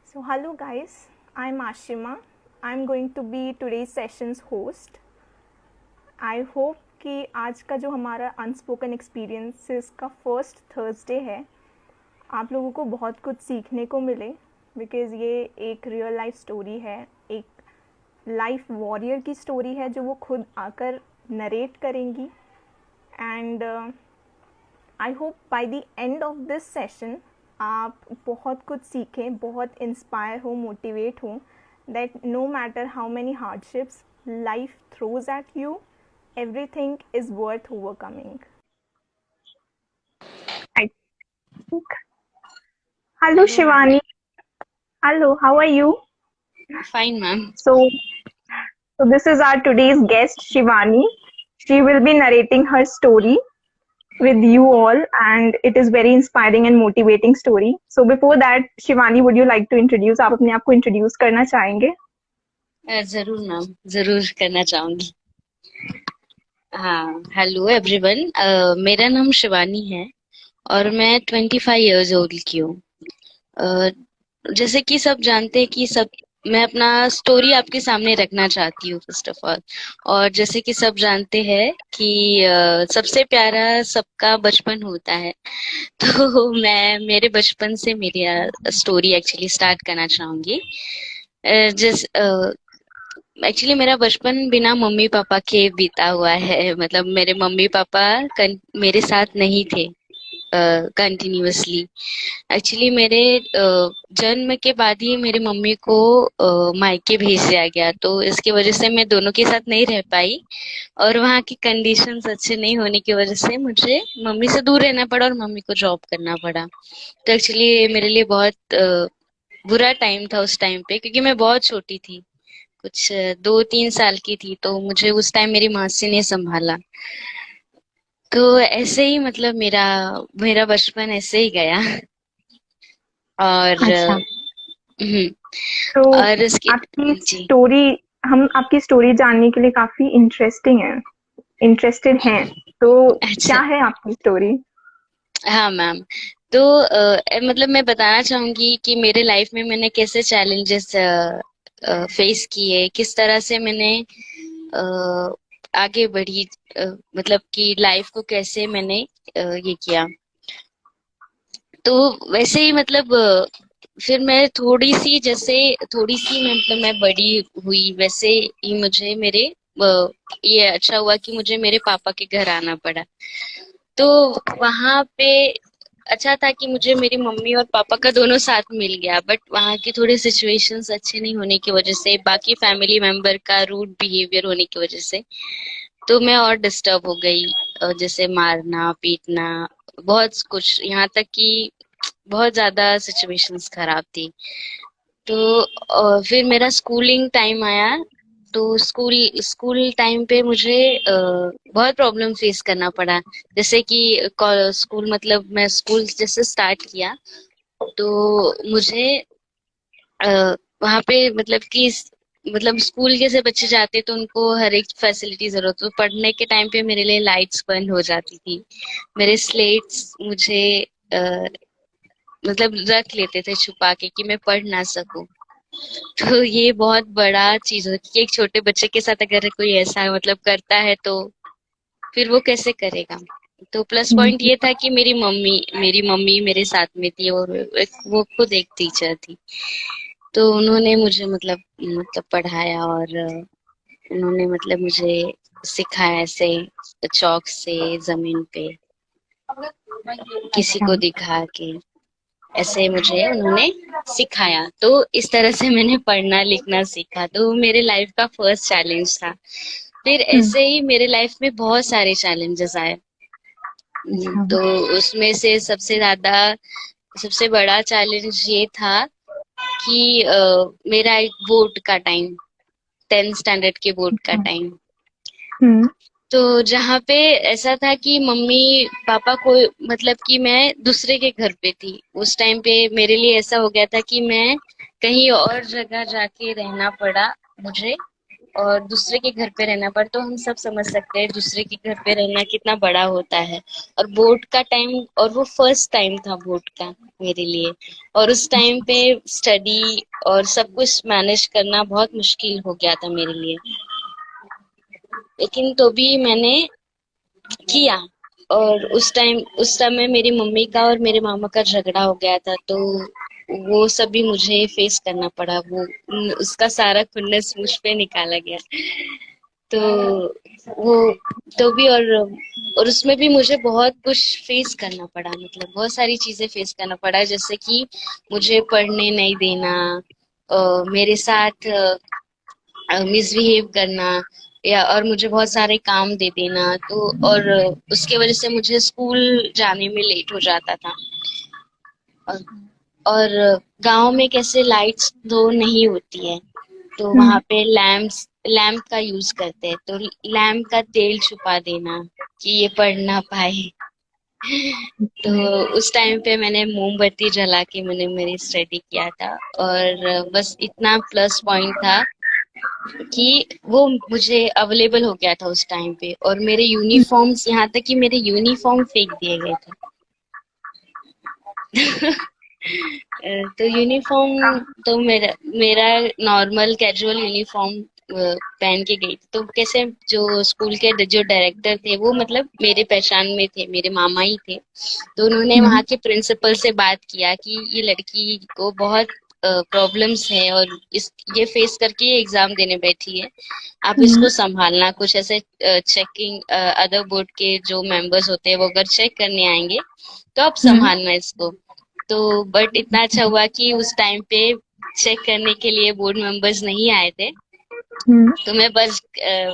So, hello guys, I'm Ashima. I'm going to be today's session's host. I hope कि आज का जो हमारा अनस्पोकन एक्सपीरियंसेस का फर्स्ट थर्सडे है आप लोगों को बहुत कुछ सीखने को मिले बिकॉज़ ये एक रियल लाइफ स्टोरी है, एक लाइफ वॉरियर की स्टोरी है जो वो खुद आकर नरेट करेंगी and I hope by the end of this session आप बहुत कुछ सीखें, बहुत इंस्पायर हो, मोटिवेट हो that no matter how many hardships life throws at you, everything is worth overcoming. I think. Hello, Hello, ma'am. Shivani. Hello, how are you? Fine, ma'am. So this is our today's guest, Shivani. She will be narrating her story with you all, and it is very inspiring and motivating story. So before that, Shivani, would you like to introduce? आप अपने आप को introduce करना चाहेंगे? जरूर ma'am, जरूर करना चाहूंगी। हाँ, हेलो एवरीवन। मेरा नाम शिवानी है और मैं 25 इयर्स ओल्ड की हूँ। अ, जैसे कि सब जानते हैं कि सब मैं अपना स्टोरी आपके सामने रखना चाहती हूँ फर्स्ट ऑफ ऑल। और जैसे कि सब जानते हैं कि सबसे प्यारा सबका बचपन होता है। तो मैं मेरे बचपन से मेरी स्टोरी एक्चुअली स्टार्ट करना चाहूंगी। जिस एक्चुअली मेरा बचपन बिना मम्मी पापा के बीता हुआ है। मतलब मेरे मम्मी पापा मेरे साथ नहीं थे कंटिन्यूअसली। एक्चुअली मेरे जन्म के बाद ही मेरी मम्मी को मायके भेज दिया गया, तो इसकी वजह से मैं दोनों के साथ नहीं रह पाई और वहाँ की कंडीशंस अच्छे नहीं होने की वजह से मुझे मम्मी से दूर रहना पड़ा और मम्मी को जॉब करना पड़ा। तो एक्चुअली मेरे लिए बहुत बुरा टाइम था उस टाइम पे, क्योंकि मैं बहुत छोटी थी, कुछ 2-3 साल की थी, तो मुझे उस टाइम मेरी मासी ने संभाला। तो ऐसे ही मतलब मेरा मेरा बचपन ऐसे ही गया। और अच्छा, हम्म, तो और इसके आपकी जी। स्टोरी हम आपकी स्टोरी जानने के लिए काफी इंटरेस्टेड हैं। तो अच्छा। क्या है आपकी स्टोरी? हाँ मैम। तो मतलब मैं बताना चाहूंगी कि मेरे लाइफ में मैंने कैसे चैलेंजेस फेस किए, किस तरह से मैंने अ, आगे बढ़ी, मतलब कि लाइफ को कैसे मैंने ये किया। तो वैसे ही मतलब फिर मैं थोड़ी सी मतलब मैं बड़ी हुई, वैसे ही मुझे मेरे ये अच्छा हुआ कि मुझे मेरे पापा के घर आना पड़ा। तो वहां पे अच्छा था कि मुझे मेरी मम्मी और पापा का दोनों साथ मिल गया, बट वहाँ की थोड़ी सिचुएशंस अच्छे नहीं होने की वजह से, बाकी फैमिली मेंबर का रूड बिहेवियर होने की वजह से, तो मैं और डिस्टर्ब हो गई। जैसे मारना पीटना, बहुत कुछ, यहाँ तक कि बहुत ज्यादा सिचुएशंस खराब थी। तो फिर मेरा स्कूलिंग टाइम आया। तो स्कूल स्कूल टाइम पे मुझे बहुत प्रॉब्लम फेस करना पड़ा। जैसे कि स्कूल, मतलब मैं स्कूल जैसे स्टार्ट किया, तो मुझे वहाँ पे मतलब कि मतलब स्कूल जैसे बच्चे जाते तो उनको हर एक फैसिलिटी जरूरत, तो पढ़ने के टाइम पे मेरे लिए लाइट्स बंद हो जाती थी, मेरे स्लेट्स मुझे अ, मतलब रख लेते थे छुपा के कि मैं पढ़ ना सकूं। तो ये बहुत बड़ा चीज होती है कि एक छोटे बच्चे के साथ अगर कोई ऐसा मतलब करता है तो फिर वो कैसे करेगा। तो प्लस पॉइंट ये था कि मेरी मम्मी मेरे साथ में थी और वो खुद एक टीचर थी। तो उन्होंने मुझे मतलब पढ़ाया और उन्होंने मतलब मुझे सिखाया ऐसे चौक से जमीन पे किसी अच्छा। को दिखा के, ऐसे मुझे उन्होंने सिखाया। तो इस तरह से मैंने पढ़ना लिखना सीखा। तो वो मेरे लाइफ का फर्स्ट चैलेंज था। फिर हम्म। ऐसे ही मेरे लाइफ में बहुत सारे चैलेंजेस आए। अच्छा। तो उसमें से सबसे बड़ा चैलेंज ये था कि मेरा एक बोर्ड का टाइम, 10th स्टैंडर्ड के बोर्ड का अच्छा। टाइम। हम्म। तो जहाँ पे ऐसा था कि मम्मी पापा को, मतलब कि मैं दूसरे के घर पे थी उस टाइम पे, मेरे लिए ऐसा हो गया था कि मैं कहीं और जगह जाके रहना पड़ा मुझे। और दूसरे के घर पे रहना, पर तो हम सब समझ सकते हैं दूसरे के घर पे रहना कितना बड़ा होता है। और बोर्ड का टाइम, और वो फर्स्ट टाइम था बोर्ड का मेरे लिए, और उस टाइम पे स्टडी और सब कुछ मैनेज करना बहुत मुश्किल हो गया था मेरे लिए। लेकिन तो भी मैंने किया। और उस समय मेरी मम्मी का और मेरे मामा का झगड़ा हो गया था, तो वो सब भी मुझे फेस करना पड़ा। वो उसका सारा खुन्नस मुझ पे निकाला गया। तो वो तो भी, और उसमें भी मुझे बहुत कुछ फेस करना पड़ा, मतलब बहुत सारी चीजें फेस करना पड़ा, जैसे कि मुझे पढ़ने नहीं देना, मेरे साथ मिसबिहेव करना, या और मुझे बहुत सारे काम दे देना। तो और उसके वजह से मुझे स्कूल जाने में लेट हो जाता था। और, और गांव में कैसे लाइट्स तो नहीं होती है, तो वहां पे लैम्प का यूज करते हैं, तो लैम्प का तेल छुपा देना कि ये पढ़ ना पाए। तो उस टाइम पे मैंने मोमबत्ती जला के मैंने मेरी स्टडी किया था। और बस इतना प्लस पॉइंट था कि वो मुझे अवेलेबल हो गया था उस टाइम पे, और मेरे यूनिफॉर्म्स, यहाँ तक कि मेरे यूनिफॉर्म फेंक दिए गए थे। तो यूनिफॉर्म तो मेरा नॉर्मल कैजुअल यूनिफॉर्म पहन के गई थी। तो कैसे जो स्कूल के जो डायरेक्टर थे वो मतलब मेरे पहचान में थे, मेरे मामा ही थे। तो उन्होंने वहाँ के प्रिंसिपल से बात किया कि ये लड़की को बहुत प्रॉब्लम्स है, और ये फेस करके ये एग्जाम देने बैठी है, आप इसको संभालना। कुछ ऐसे चेकिंग अदर बोर्ड के जो मेंबर्स होते हैं वो अगर चेक करने आएंगे तो आप संभालना इसको। तो बट इतना अच्छा हुआ कि उस टाइम पे चेक करने के लिए बोर्ड मेंबर्स नहीं आए थे, तो मैं बस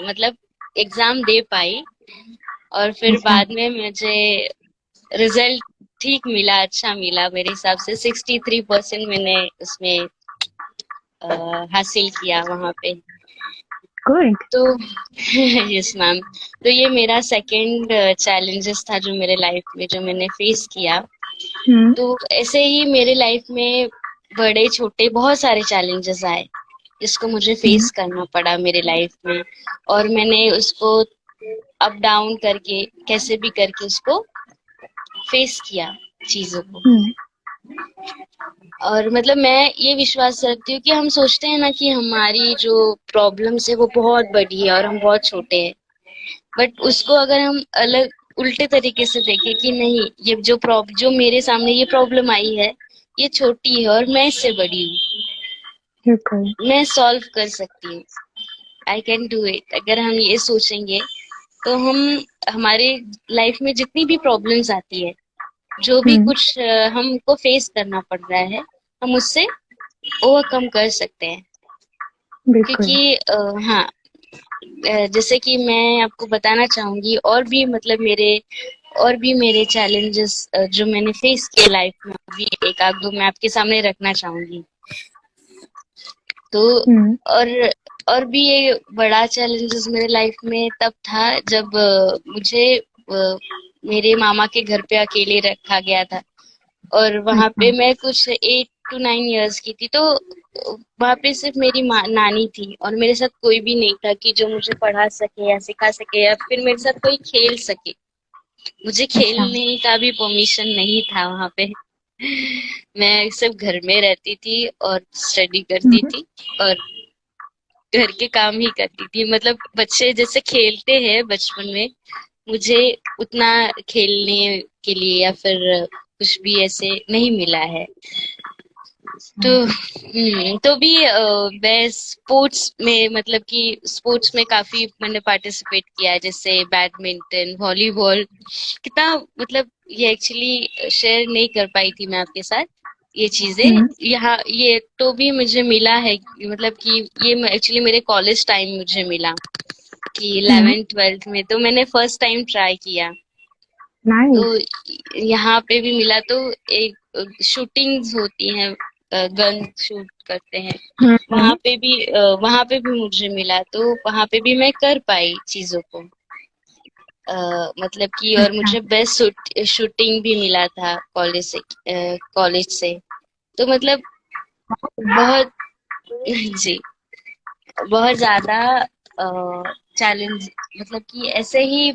मतलब एग्जाम दे पाई। और फिर बाद में मुझे रिजल्ट ठीक मिला, अच्छा मिला। मेरे हिसाब से 63% मैंने उसमें हासिल किया वहां पे। गुड। तो यस मैम। तो ये मेरा सेकंड चैलेंजेस था जो मेरे लाइफ में जो मैंने फेस किया। तो ऐसे ही मेरे लाइफ में बड़े छोटे बहुत सारे चैलेंजेस आए जिसको मुझे फेस करना पड़ा मेरे लाइफ में, और मैंने उसको अप डाउन करके कैसे भी करके उसको फेस किया चीजों को। और मतलब मैं ये विश्वास रखती हूँ कि हम सोचते हैं ना कि हमारी जो प्रॉब्लम्स है वो बहुत बड़ी है और हम बहुत छोटे हैं, बट उसको अगर हम अलग उल्टे तरीके से देखें कि नहीं, ये जो मेरे सामने ये प्रॉब्लम आई है ये छोटी है और मैं इससे बड़ी हूँ, मैं सॉल्व कर सकती हूँ, आई कैन डू इट। अगर हम ये सोचेंगे तो हमारे लाइफ में जितनी भी प्रॉब्लम्स आती है, जो भी कुछ हमको फेस करना पड़ रहा है, हम उससे ओवरकम कर सकते हैं। क्योंकि हाँ, जैसे कि मैं आपको बताना चाहूंगी और भी मतलब मेरे चैलेंजेस जो मैंने फेस किए लाइफ में, भी एक आध दो मैं आपके सामने रखना चाहूंगी। तो और और भी ये बड़ा चैलेंजेस मेरे लाइफ में तब था जब मुझे मेरे मामा के घर पे अकेले रखा गया था, और वहां पे मैं कुछ 8 to 9 years की थी। तो वहां पे सिर्फ मेरी नानी थी और मेरे साथ कोई भी नहीं था कि जो मुझे पढ़ा सके या सिखा सके या फिर मेरे साथ कोई खेल सके। मुझे खेलने का भी परमिशन नहीं था वहां पे। मैं सिर्फ घर में रहती थी और स्टडी करती थी और घर के काम ही करती थी। मतलब बच्चे जैसे खेलते हैं बचपन में, मुझे उतना खेलने के लिए या फिर कुछ भी ऐसे नहीं मिला है। तो भी मैं स्पोर्ट्स में मतलब कि स्पोर्ट्स में काफी मैंने पार्टिसिपेट किया है, जैसे बैडमिंटन, वॉलीबॉल। कितना मतलब ये एक्चुअली शेयर नहीं कर पाई थी मैं आपके साथ ये चीजें यहाँ, ये तो भी मुझे मिला है। मतलब कि ये एक्चुअली मेरे कॉलेज टाइम मुझे मिला कि 11th 12th में, तो मैंने फर्स्ट टाइम ट्राई किया। तो यहाँ पे भी मिला। तो एक शूटिंग्स होती हैं, गन शूट करते हैं, वहां पे भी मुझे मिला। तो वहां पे भी मैं कर पाई चीजों को। मतलब कि और मुझे बेस्ट शूटिंग भी मिला था कॉलेज से। तो मतलब बहुत जी। बहुत ज्यादा चैलेंज, मतलब कि ऐसे ही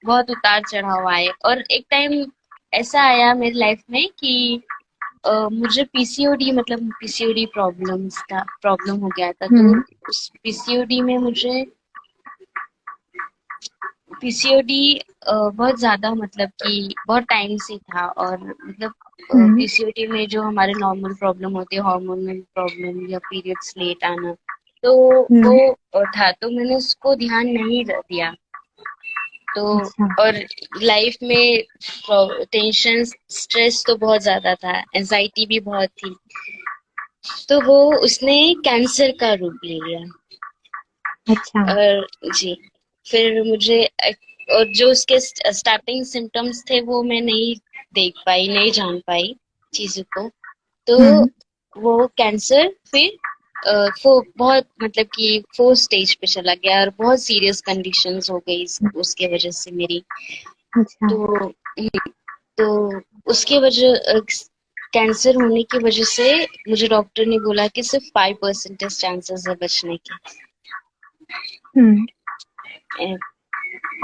बहुत उतार चढ़ाव आए। और एक टाइम ऐसा आया मेरी लाइफ में कि मुझे पीसीओडी, मतलब पीसीओडी प्रॉब्लम हो गया था। तो हम्म उस पीसीओडी में मुझे पीसीओडी बहुत ज्यादा, मतलब कि बहुत टाइम से था। और मतलब हम्म पीसीओडी में जो हमारे नॉर्मल प्रॉब्लम होते हैं, हार्मोनल प्रॉब्लम या पीरियड्स लेट आना, तो वो हम्म था। तो मैंने उसको ध्यान नहीं दिया। तो अच्छा और लाइफ में टेंशन, स्ट्रेस तो बहुत ज्यादा था, एंजाइटी भी बहुत थी। तो वो उसने कैंसर का रूप ले लिया। अच्छा और जी, फिर मुझे और जो उसके स्टार्टिंग सिम्टम्स थे वो मैं नहीं देख पाई, नहीं जान पाई चीजों को। तो हम्म वो कैंसर फिर वो बहुत, मतलब कि 4th स्टेज पे चला गया और बहुत सीरियस कंडीशंस हो गई उसके वजह से मेरी। अच्छा तो तो उसके वजह कैंसर होने की वजह से मुझे डॉक्टर ने बोला कि सिर्फ 5% चांसेस है बचने के। हम्म अ,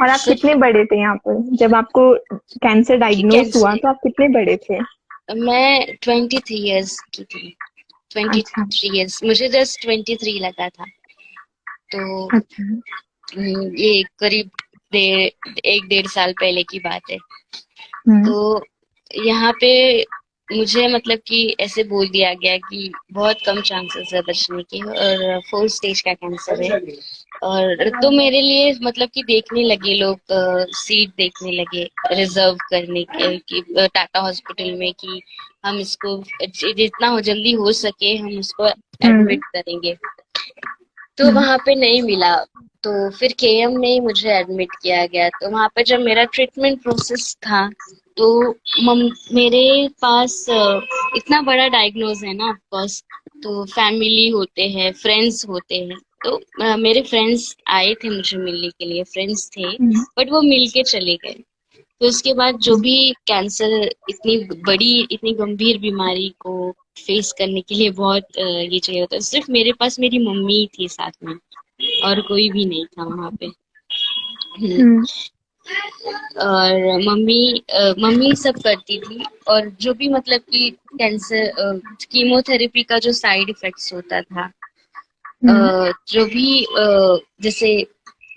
और आप सिर्फ कितने बड़े थे यहाँ पर जब आपको कैंसर डायग्नोज हुआ, कैंसर, तो आप कितने बड़े थे? मैं 23 इयर्स की थी। ट्वेंटी अच्छा थ्री ईयर्स मुझे जस्ट 23 लगा था। तो अच्छा ये करीब 1-1.5 साल पहले की बात है। हम्म तो यहाँ पे मुझे, मतलब कि ऐसे बोल दिया गया कि बहुत कम चांसेस है बचने के, और 4th स्टेज का कैंसर है। और तो मेरे लिए, मतलब कि देखने लगे लोग, सीट देखने लगे रिजर्व करने के कि टाटा हॉस्पिटल में, कि हम इसको जितना हो जल्दी हो सके हम उसको हम्म एडमिट करेंगे। तो हम्म वहां पे नहीं मिला। तो फिर केएम में ही मुझे एडमिट किया गया। तो वहां पे जब मेरा ट्रीटमेंट प्रोसेस था, तो मेरे पास इतना बड़ा डायग्नोज है ना, ऑफ कोर्स। तो फैमिली होते हैं, फ्रेंड्स होते हैं। तो मेरे फ्रेंड्स आए थे मुझे मिलने के लिए, फ्रेंड्स थे, हम्म बट वो मिल के चले गए। तो उसके बाद जो भी कैंसर, इतनी बड़ी, इतनी गंभीर बीमारी को फेस करने के लिए बहुत ये चाहिए होता है। सिर्फ मेरे पास मेरी मम्मी ही थी साथ में, और कोई भी नहीं था वहां पे। हम्म। हम्म और मम्मी सब करती थी। और जो भी, मतलब कि कैंसर कीमोथेरेपी का जो साइड इफेक्ट्स होता था, हम्म जो भी जैसे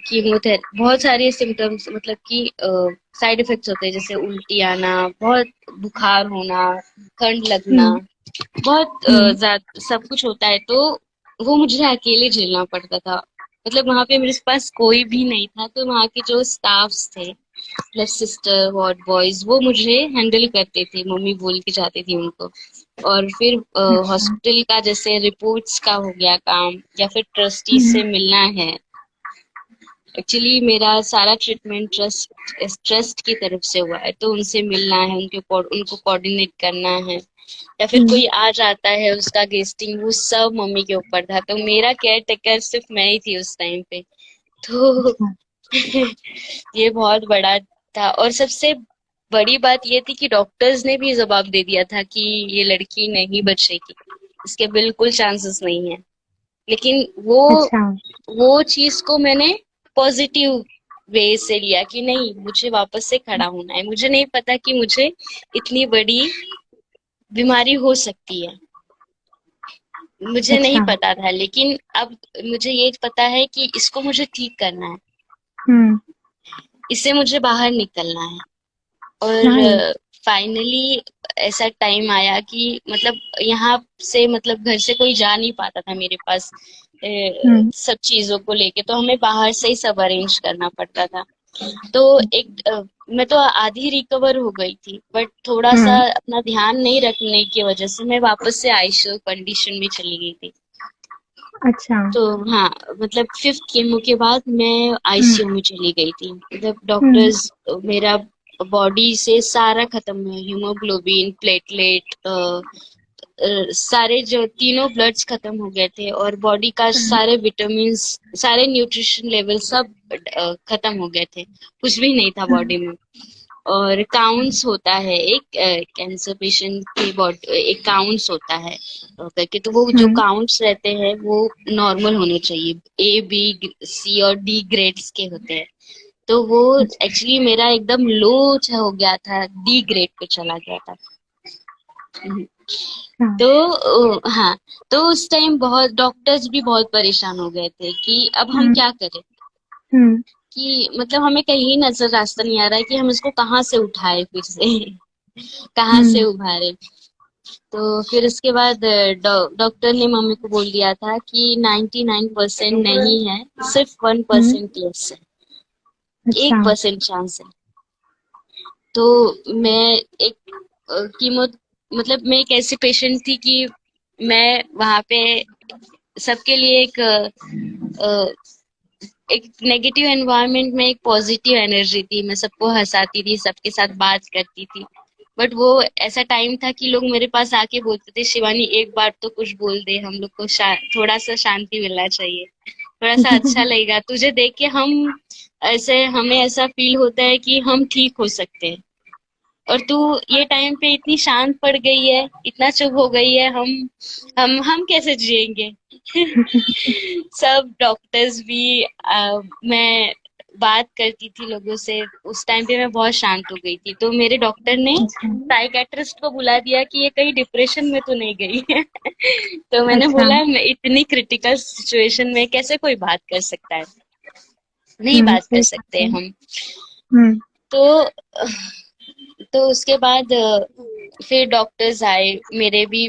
कीमोथेरेपी, बहुत सारे सिम्टम्स, मतलब कि साइड इफेक्ट्स होते हैं, जैसे उल्टी आना, बहुत बुखार होना, ठंड लगना, हम्म बहुत हम्म ज्यादा सब कुछ होता है। तो वो मुझे अकेले झेलना पड़ता था। मतलब वहां पे मेरे पास कोई भी नहीं था। तो वहां के जो स्टाफ्स थे, मतलब सिस्टर, वार्ड बॉयज, वो मुझे हैंडल करते थे, मम्मी बोल के जाती थी उनको। और फिर अच्छा हॉस्पिटल का जैसे रिपोर्ट्स का हो गया काम, या फिर ट्रस्टी हम्म से मिलना है। एक्चुअली मेरा सारा ट्रीटमेंट ट्रस्ट की तरफ से हुआ है, तो उनसे मिलना है, उनको कोऑर्डिनेट करना है, या फिर हम्म कोई आ जाता है उसका गेस्टिंग, वो सब मम्मी के ऊपर था। तो मेरा केयर टेकर सिर्फ मैं ही थी उस टाइम पे। तो अच्छा ये बहुत बड़ा था। और सबसे बड़ी बात ये थी कि डॉक्टर्स ने भी जवाब दे दिया था कि ये लड़की नहीं बचेगी, इसके बिल्कुल चांसेस नहीं है। लेकिन अच्छा वो चीज को मैंने पॉजिटिव वे से लिया कि नहीं, मुझे वापस से खड़ा होना है। मुझे नहीं पता कि मुझे इतनी बड़ी बीमारी हो सकती है, मुझे नहीं अच्छा पता था। लेकिन अब मुझे ये पता है कि इसको मुझे ठीक करना है, हम्म इससे मुझे बाहर निकलना है। नाइस और फाइनली ऐसा टाइम आया कि, मतलब यहाँ से, मतलब घर से कोई जा नहीं पाता था मेरे पास हम्म सब चीजों को लेके। तो हमें बाहर से ही सब अरेंज करना पड़ता था। तो मैं तो आधी रिकवर हो गई थी, बट थोड़ा सा हम्म अपना ध्यान नहीं रखने की वजह से मैं वापस से आईसीयू कंडीशन में चली गई थी। अच्छा तो हाँ, मतलब 5th कीमो के बाद मैं हम्म आईसीयू में चली गई थी। मतलब हम्म डॉक्टर्स मेरा बॉडी से सारा खत्म है, हीमोग्लोबिन, प्लेटलेट, सारे जो तीनों ब्लड्स खत्म हो गए थे, और बॉडी का हम्म सारे विटामिन, सारे न्यूट्रिशन लेवल सब खत्म हो गए थे, कुछ भी नहीं था बॉडी में। और काउंट्स होता है एक कैंसर पेशेंट के बॉडी एक काउंट्स होता है करके, तो वो जो काउंट्स रहते हैं वो नॉर्मल होने चाहिए, ए बी सी और डी ग्रेड्स के होते हैं। तो वो अच्छा। एक्चुअली मेरा एकदम लो हो गया था, डी ग्रेड पे चला गया था। हाँ। तो हाँ, तो उस टाइम बहुत डॉक्टर्स भी बहुत परेशान हो गए थे कि अब हम क्या करें, हम्म। कि मतलब हमें कहीं नजर रास्ता नहीं आ रहा है कि हम इसको कहाँ से उठाए फिर से कहाँ से उभारे। तो फिर उसके बाद डॉक्टर ने मम्मी को बोल दिया था कि 99% नहीं है, सिर्फ 1% यस है, अच्छा। 1% चांस है। तो मैं एक कीमो मतलब मैं एक ऐसी पेशेंट थी कि मैं वहां पे सबके लिए एक नेगेटिव एनवायरनमेंट में एक पॉजिटिव एनर्जी थी। मैं सबको हंसाती थी, सबके साथ बात करती थी। बट वो ऐसा टाइम था कि लोग मेरे पास आके बोलते थे, शिवानी एक बार तो कुछ बोल दे, हम लोग को थोड़ा सा शांति मिलना चाहिए, थोड़ा सा अच्छा लगेगा तुझे देख के, हम ऐसे हमें ऐसा फील होता है कि हम ठीक हो सकते हैं, और तू ये टाइम पे इतनी शांत पड़ गई है, इतना चुप हो गई है, हम कैसे जिएंगे सब डॉक्टर्स भी मैं बात करती थी लोगों से, उस टाइम पे मैं बहुत शांत हो गई थी। तो मेरे डॉक्टर ने अच्छा। साइकेट्रिस्ट को बुला दिया कि ये कहीं डिप्रेशन में तो नहीं गई है तो मैंने अच्छा। बोला मैं इतनी क्रिटिकल सिचुएशन में कैसे कोई बात कर सकता है, नहीं बात कर सही बात सकते है। हम। हम्म। तो तो उसके बाद फिर डॉक्टर्स आए, मेरे भी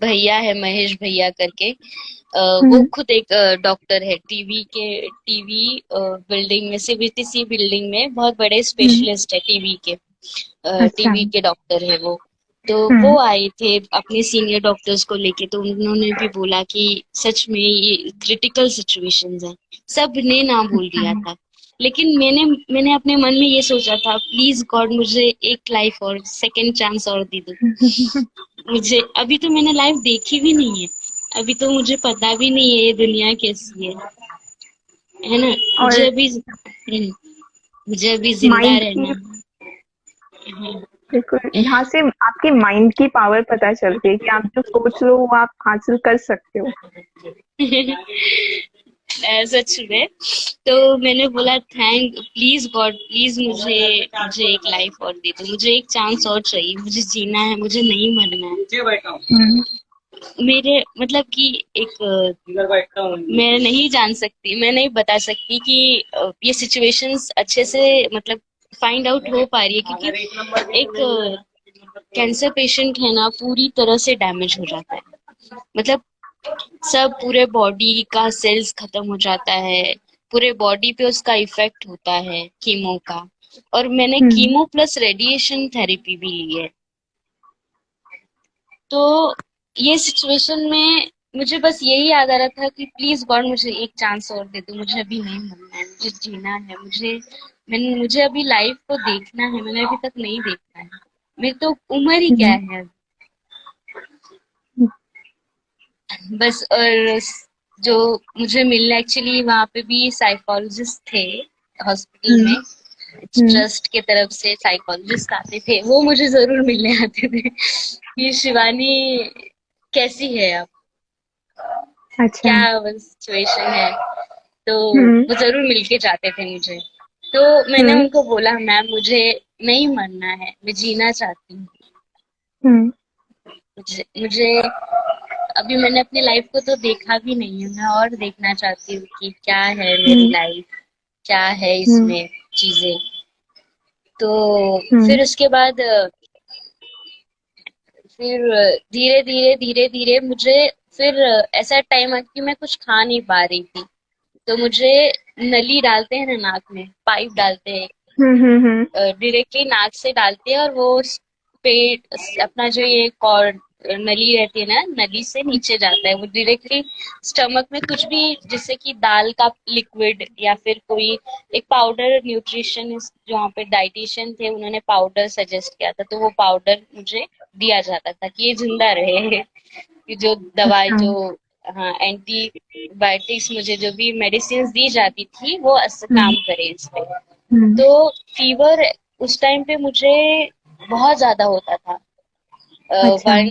भैया है महेश भैया करके, वो हम्म। खुद एक डॉक्टर है, टीवी बिल्डिंग में, सीबीटीसी बिल्डिंग में बहुत बड़े हम्म। स्पेशलिस्ट है टीवी के, अच्छा। टीवी के डॉक्टर है वो। तो वो हम्म। आए थे अपने सीनियर डॉक्टर्स को लेके, तो उन्होंने भी बोला कि सच में ये क्रिटिकल सिचुएशंस है, सब ने ना बोल अच्छा। दिया था। लेकिन मैंने अपने मन में ये सोचा था, प्लीज गॉड मुझे एक लाइफ और सेकंड चांस और दे दो। मुझे अभी तो मैंने लाइफ देखी भी नहीं है, अभी तो मुझे पता भी नहीं है ये दुनिया कैसी है ना। और मुझे अभी जिंदा माइंड रहना की, है। बिल्कुल यहाँ से आपकी माइंड की पावर पता चलती है कि आप जो सोच लो वो आप हासिल कर सकते हो। सच में। तो मैंने बोला, प्लीज गॉड प्लीज मुझे मुझे एक लाइफ और दे दो, मुझे एक चांस और चाहिए, मुझे जीना है, मुझे नहीं मरना है। हम्म। मेरे मतलब कि एक मैं नहीं जान सकती, मैं नहीं बता सकती कि ये सिचुएशंस अच्छे से मतलब फाइंड आउट हो पा रही है, क्योंकि एक कैंसर पेशेंट है ना, पूरी तरह से डैमेज हो जाता है, मतलब सब पूरे बॉडी का सेल्स खत्म हो जाता है, पूरे बॉडी पे उसका इफेक्ट होता है कीमो का। और मैंने हम्म। कीमो प्लस रेडिएशन थेरेपी भी ली है। तो ये सिचुएशन में मुझे बस यही याद आ रहा था कि प्लीज गॉड मुझे एक चांस और दे दो, मुझे अभी नहीं मरना है, मुझे जीना है, मुझे अभी लाइफ को देखना है, मैंने अभी तक नहीं देखा है, मेरी तो उम्र ही क्या हम्म। है बस। और जो मुझे मिलना, एक्चुअली वहाँ पे भी साइकोलॉजिस्ट थे हॉस्पिटल हम्म। में, ट्रस्ट के तरफ से साइकोलॉजिस्ट आते थे, वो मुझे जरूर मिलने आते थे कि शिवानी कैसी है आप, अच्छा। क्या सिचुएशन है, तो हम्म। वो जरूर मिलके जाते थे मुझे। तो मैंने हम्म। उनको बोला, मैम मुझे नहीं मरना है, मैं जीना चाहती हूँ, हम्म। मुझे अभी मैंने अपनी लाइफ को तो देखा भी नहीं है, मैं और देखना चाहती हूँ कि क्या है मेरी हम्म। लाइफ, क्या है हम्म। इसमें चीजें। तो हम्म। फिर उसके बाद फिर धीरे धीरे मुझे फिर ऐसा टाइम आया कि मैं कुछ खा नहीं पा रही थी, तो मुझे नली डालते हैं ना नाक में, पाइप डालते हैं, हम्म। डायरेक्टली नाक से डालते हैं, और वो पेट अपना जो ये कॉर्ड नली रहती है ना, नली से नीचे जाता है वो डायरेक्टली स्टमक में, कुछ भी जैसे कि दाल का लिक्विड या फिर कोई एक पाउडर, न्यूट्रिशन जहाँ पे डाइटिशियन थे उन्होंने पाउडर सजेस्ट किया था, तो वो पाउडर मुझे दिया जाता था कि ये जिंदा रहे कि जो दवाई अच्छा। जो, हाँ एंटीबायोटिक्स, मुझे जो भी मेडिसिन दी जाती थी वो काम करे इस पे। हम्म। तो फीवर उस टाइम पे मुझे बहुत ज्यादा होता था। अच्छा। वन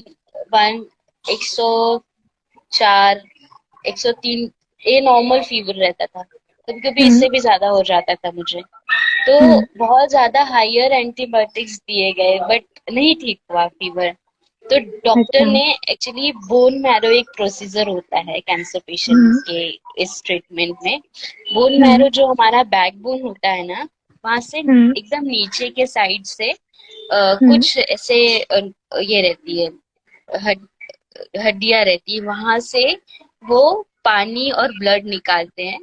वन 104, 103, ये नॉर्मल फीवर रहता था। कभी कभी हम्म इससे भी ज्यादा हो जाता था मुझे। तो हम्म बहुत ज्यादा हायर एंटीबायोटिक्स दिए गए बट नहीं ठीक हुआ फीवर। तो डॉक्टर अच्छा। ने एक्चुअली बोन मैरो, एक प्रोसीजर होता है कैंसर पेशेंट्स हम्म के इस ट्रीटमेंट में। बोन हम्म मैरो जो हमारा बैकबोन होता है ना, वहां से हम्म एकदम नीचे के साइड से हम्म कुछ ऐसे ये रहती है, हड, हड्डियां रहती है, वहां से वो पानी और ब्लड निकालते हैं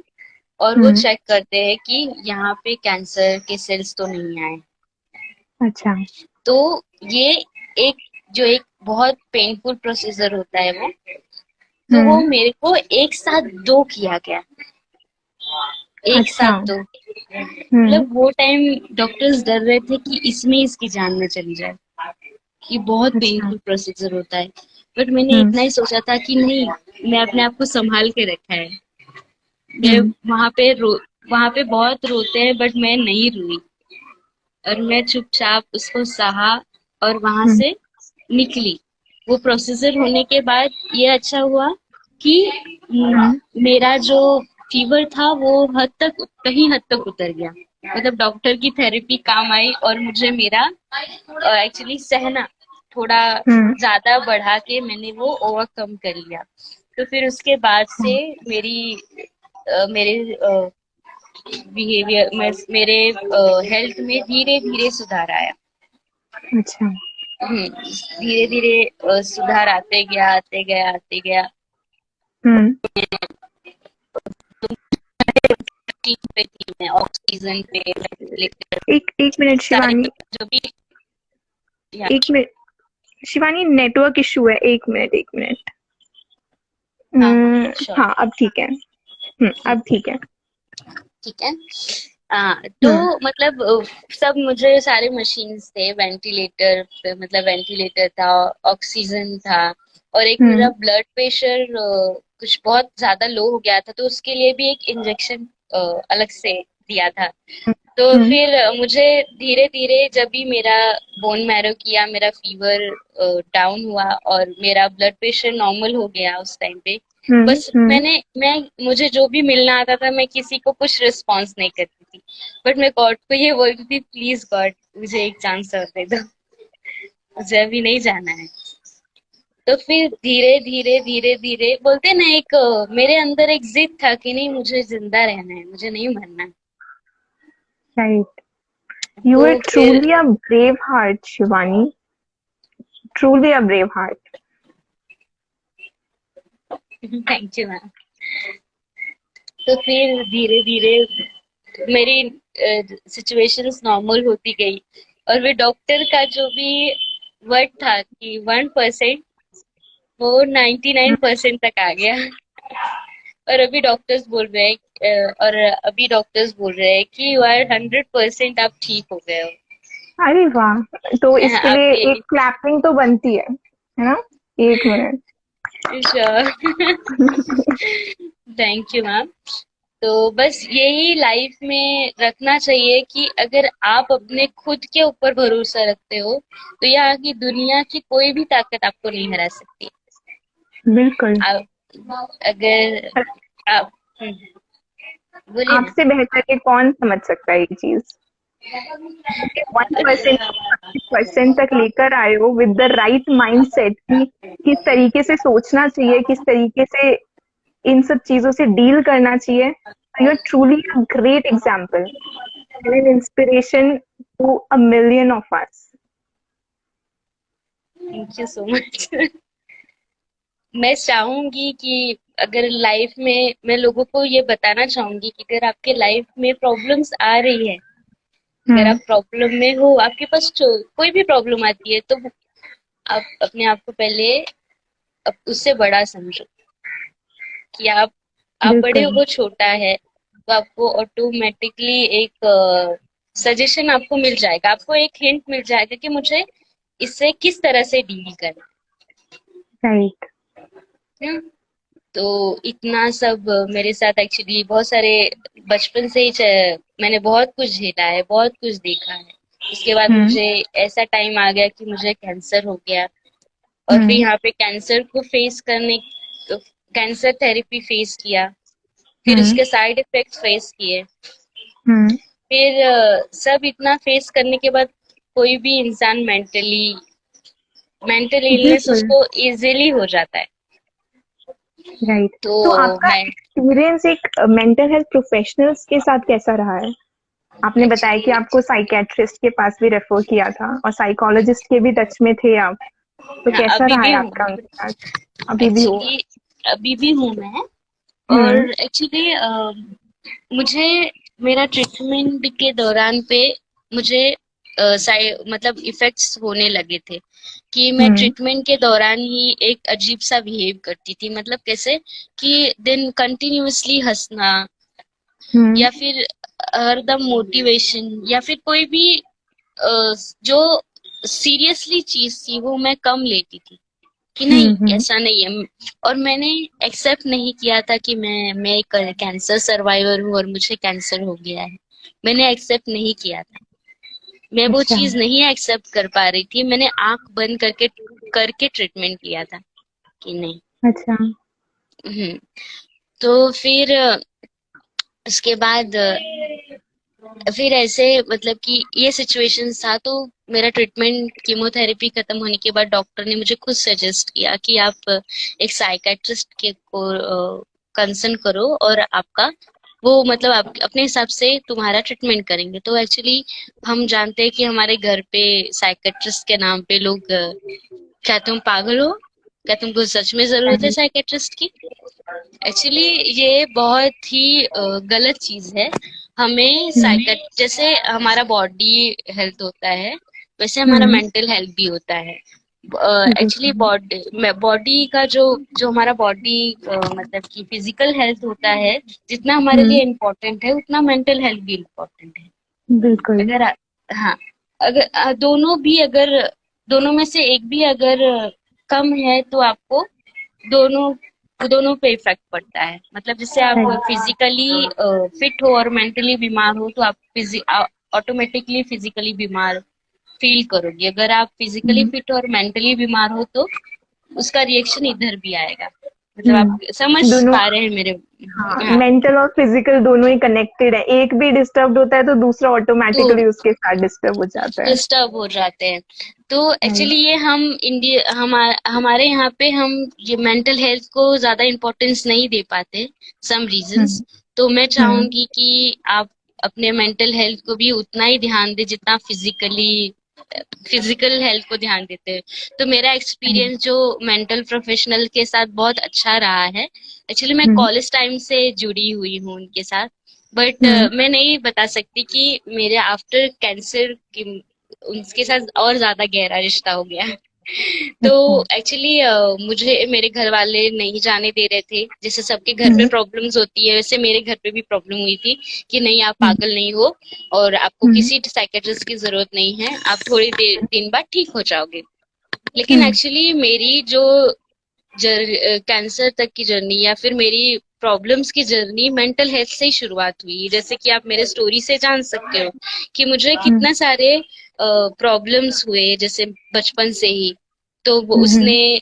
और वो हम्म चेक करते हैं कि यहाँ पे कैंसर के सेल्स तो नहीं आए। अच्छा। तो ये एक जो एक बहुत पेनफुल प्रोसीजर होता है वो, तो वो हम्म मेरे को एक साथ दो किया गया। एक अच्छा। साथ दो, हम्म मतलब वो टाइम डॉक्टर्स डर रहे थे कि इसमें इसकी जान न चली जाए। ये बहुत अच्छा। पेनफुल प्रोसीजर होता है। बट मैंने हम्म इतना ही सोचा था कि नहीं, मैं अपने आप को संभाल के रखा है। मैं हम्म वहां पे बहुत रोते हैं बट मैं नहीं रोई, और मैं चुपचाप उसको सहा और वहां हम्म से निकली। वो प्रोसीजर होने के बाद ये अच्छा हुआ कि हम्म मेरा जो फीवर था वो कहीं हद तक उतर गया। मतलब डॉक्टर की थेरेपी काम आई और मुझे मेरा एक्चुअली सहना थोड़ा हम्म ज्यादा बढ़ा के मैंने वो ओवरकम कर लिया। तो फिर उसके बाद से मेरी मेरे बिहेवियर में, मेरे हेल्थ में धीरे धीरे सुधार आया। अच्छा। धीरे धीरे सुधार आते गया, आते गया, आते गया। हम्म ठीक पे थी मैं, ऑक्सीजन पे, वेंटिलेटर, एक एक मिनट सारे शिवानी। जो भी। या एक मिनट शिवानी, नेटवर्क इशू है। एक मिनट एक मिनट। हाँ हाँ श्योर। हाँ अब ठीक है। अब ठीक है। ठीक है। तो हम्म मतलब सब मुझे सारे मशीन्स थे, वेंटिलेटर पे, मतलब वेंटिलेटर था, ऑक्सीजन था, और एक मेरा हम्म ब्लड प्रेशर कुछ बहुत ज्यादा लो हो गया था, तो उसके लिए भी एक इंजेक्शन अलग से दिया था। तो हम्म फिर मुझे धीरे धीरे जब भी मेरा बोन मैरो किया, मेरा फीवर डाउन हुआ और मेरा ब्लड प्रेशर नॉर्मल हो गया उस टाइम पे। बस हम्म मैं मुझे जो भी मिलना आता था, मैं किसी को कुछ रिस्पॉन्स नहीं करती थी, बट मैं गॉड को ये बोलती थी, प्लीज गॉड मुझे एक चांस और दे दो, मुझे अभी नहीं जाना है। तो फिर धीरे धीरे धीरे धीरे बोलते ना, एक मेरे अंदर एक जिद था कि नहीं, मुझे जिंदा रहना है, मुझे नहीं मरना। राइट। यू तो आर फिर truly a brave heart Shivani. Truly a brave heart. Thank you ma'am. तो फिर धीरे धीरे मेरी सिचुएशंस नॉर्मल होती गई, और वे डॉक्टर का जो भी वर्ड था कि 1%, वो 99% तक आ गया। और अभी डॉक्टर्स बोल रहे हैं कि यू आर 100%, आप ठीक हो गए हो। अरे वाह! तो इसके आप लिए एक डेली क्लैपिंग तो बनती है ना? एक minute. Sure. Thank you ma'am. तो बस यही लाइफ में रखना चाहिए कि अगर आप अपने खुद के ऊपर भरोसा रखते हो, तो यहाँ की दुनिया की कोई भी ताकत आपको नहीं हरा सकती। बिल्कुल। आप अगर आप बोलिए ना। आपसे बेहतर के कौन समझ सकता है ये चीज? 1% 100% तक लेकर आए हो विद द राइट माइंडसेट कि किस तरीके से सोचना चाहिए, किस तरीके से इन सब चीजों से डील करना चाहिए। You are truly a great example and an inspiration to a million of us. Thank you so much. मैं चाहूंगी कि अगर लाइफ में, मैं लोगों को ये बताना चाहूंगी कि अगर आपके लाइफ में प्रॉब्लम्स आ रही है, अगर आप हम्म प्रॉब्लम में हो, आपके पास कोई भी प्रॉब्लम आती है, तो आप अपने आप को पहले उससे बड़ा समझो, कि आप बड़े हो, बिल्कुल। वो छोटा है। तो आपको ऑटोमेटिकली एक सजेशन आपको मिल जाएगा, आपको एक हिंट मिल जाएगा कि मुझे इससे किस तरह से डील करना राइट। है। तो इतना सब मेरे साथ एक्चुअली बहुत सारे, बचपन से ही मैंने बहुत कुछ झेला है, बहुत कुछ देखा है। उसके बाद हम्म मुझे ऐसा टाइम आ गया कि मुझे कैंसर हो गया, और फिर हम्म यहाँ पे कैंसर थेरेपी फेस किया, फिर हम्म उसके साइड इफेक्ट्स फेस किए। हम्म फिर सब इतना फेस करने के बाद कोई भी इंसान मेंटल इलनेस बिल्कुल उसको इजीली हो जाता है। राइट। तो तो आपका मैं एक्सपीरियंस एक मेंटल हेल्थ प्रोफेशनल्स के साथ कैसा रहा है? आपने बताया कि एक्चुअली आपको साइकेट्रिस्ट के पास भी रेफर किया था और साइकोलॉजिस्ट के भी टच में थे आप, तो हाँ, कैसा अभी रहा भी है हूँ। आपका उनके साथ? अभी भी हो? एक्चुअली अभी भी हूँ मैं। हम्म और एक्चुअली मुझे मेरा ट्रीटमेंट के दौरान पे मुझे मतलब इफेक्ट्स होने लगे थे कि मैं हम्म ट्रीटमेंट के दौरान ही एक अजीब सा बिहेव करती थी। मतलब कैसे कि दिन कंटिन्यूअसली हंसना, हम्म या फिर हरदम मोटिवेशन, या फिर कोई भी जो सीरियसली चीज थी वो मैं कम लेती थी कि नहीं हम्म। ऐसा नहीं है। और मैंने एक्सेप्ट नहीं किया था कि मैं एक कैंसर सर्वाइवर हूँ और मुझे कैंसर हो गया है। मैंने एक्सेप्ट नहीं किया था। मैं वो अच्छा चीज नहीं एक्सेप्ट कर पा रही थी। मैंने आंख बंद करके ट्रीटमेंट लिया था कि नहीं। अच्छा। हम्म। तो फिर उसके बाद फिर ऐसे मतलब कि ये सिचुएशन था, तो मेरा ट्रीटमेंट कीमोथेरेपी खत्म होने के बाद डॉक्टर ने मुझे खुद सजेस्ट किया कि आप एक साइकेट्रिस्ट के को कंसर्न करो, और आपका वो मतलब आप अपने हिसाब से तुम्हारा ट्रीटमेंट करेंगे। तो एक्चुअली हम जानते हैं कि हमारे घर पे साइकेट्रिस्ट के नाम पे लोग क्या तुम पागल हो, क्या तुमको सच में जरूरत है राइट। साइकेट्रिस्ट की? एक्चुअली ये बहुत ही गलत चीज है। हमें हम्म जैसे हमारा बॉडी हेल्थ होता है, वैसे हमारा हम्म मेंटल हेल्थ भी होता है। एक्चुअली बिल्कुल। बॉडी का जो जो हमारा बॉडी मतलब कि फिजिकल हेल्थ होता है, जितना हमारे हम्म लिए इम्पोर्टेंट है उतना मेंटल हेल्थ भी इम्पोर्टेंट है। बिल्कुल। अगर हाँ, अगर दोनों में से एक भी अगर कम है तो आपको दोनों दोनों पे इफेक्ट पड़ता है। मतलब जैसे आप राइट। फिजिकली फिट हो और मेंटली बीमार हो, तो आप ऑटोमेटिकली फिजिकली बीमार फील करोगे। अगर आप फिजिकली हम्म फिट और मेंटली बीमार हो तो उसका रिएक्शन इधर भी आएगा। मतलब आप समझ दोनों। पा रहे हैं मेरे? हाँ, हाँ। मेंटल और फिजिकल दोनों ही कनेक्टेड है, एक भी डिस्टर्ब होता है तो दूसरा तो ऑटोमेटिकली उसके साथ डिस्टर्ब हो जाता है। डिस्टर्ब हो जाते हैं। तो राइट। एक्चुअली ये हमारे यहाँ पे हम ये मेंटल हेल्थ को ज्यादा इम्पोर्टेंस नहीं दे पाते, सम रीजंस। हम्म तो मैं हम्म चाहूंगी कि आप अपने मेंटल हेल्थ को भी उतना ही ध्यान दें जितना फिजिकल हेल्थ को ध्यान देते हैं। तो मेरा राइट। एक्सपीरियंस जो मेंटल प्रोफेशनल के साथ बहुत अच्छा रहा है। एक्चुअली मैं हम्म कॉलेज टाइम से जुड़ी हुई हूँ उनके साथ, बट हम्म मैं नहीं बता सकती कि मेरे आफ्टर कैंसर उनके साथ और ज्यादा गहरा रिश्ता हो गया। तो अच्छा। एक्चुअली मुझे मेरे घर वाले नहीं जाने दे रहे थे। जैसे सबके घर पे हम्म प्रॉब्लम्स होती है, वैसे मेरे घर पे भी प्रॉब्लम हुई थी कि नहीं आप हम्म पागल नहीं हो और आपको हम्म किसी साइकेट्रिस्ट की जरूरत नहीं है, आप थोड़ी देर दिन बाद ठीक हो जाओगे। लेकिन हम्म एक्चुअली मेरी जो कैंसर तक की जर्नी, या फिर मेरी प्रॉब्लम्स की जर्नी मेंटल हेल्थ से ही शुरुआत हुई। जैसे कि आप मेरे स्टोरी से जान सकते हो कि मुझे हम्म कितने सारे प्रॉब्लम्स हुए जैसे बचपन से ही। तो वो हम्म उसने